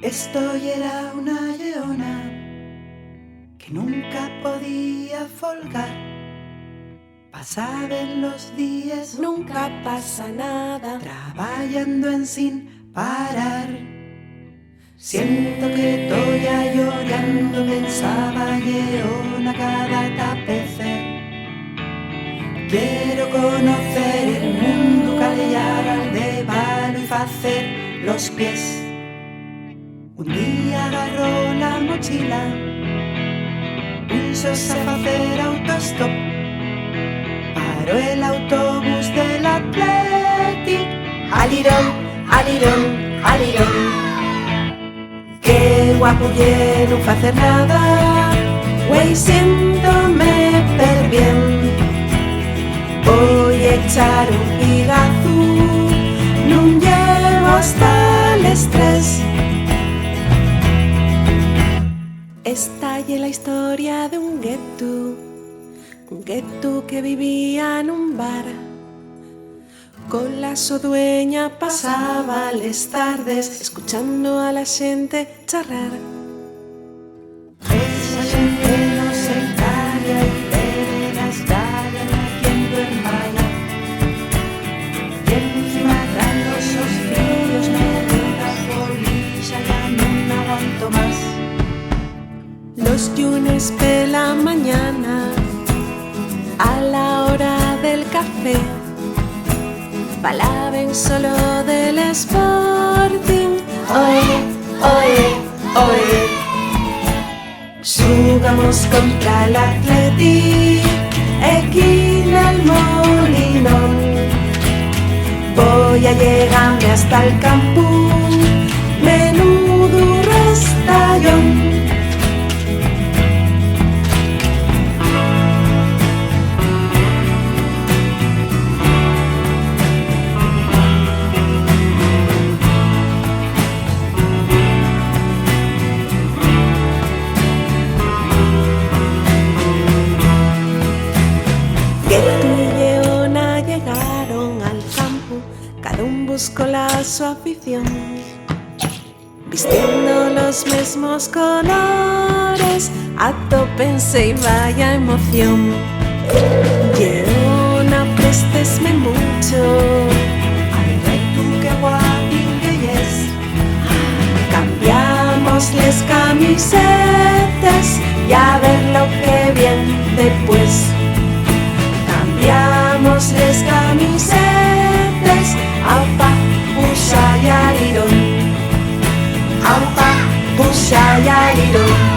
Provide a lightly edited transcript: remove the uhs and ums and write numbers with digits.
Esto era una lleona que nunca podía folgar. Pasaban los días, nunca pasa nada, trabajando en sin parar. Siento que estoy a llorando, pensaba lleona cada atardecer. Quiero conocer el mundo, callar al de palo y hacer los pies. Un día agarró la mochila, puso a hacer autostop. Paró el autobús del Athletic. Alirón, alirón, alirón. Qué guapo y no hacer nada, güey, siéntome per bien. Voy a echar un pigazo, no llevo hasta el estrés. Esta es la historia de un gueto que vivía en un bar. Con la su dueña pasaba las tardes escuchando a la gente charrar. Esa gente no se calla y bebe las gallas haciendo hermana. Y encima traen los fríos, no vengas polilla, ya no aguanto más. Los lunes de la mañana, a la hora del café, hablaban solo del Sporting. Oye, oye, oye. Jugamos contra el Athletic, aquí en el Molinón. Voy a llegarme hasta el campo, menudo restallón. Gueto y lleona llegaron al campo, cada uno buscó su afición, vistiendo los mismos colores, atópense y vaya emoción. Lleona, préstesme mucho, Ay, tú qué guapín que es. cambiamos las camisetas y a ver lo que viene después. Cambiamos las camisetas, aupa, puxa y alirón. Aupa, puxa y alirón.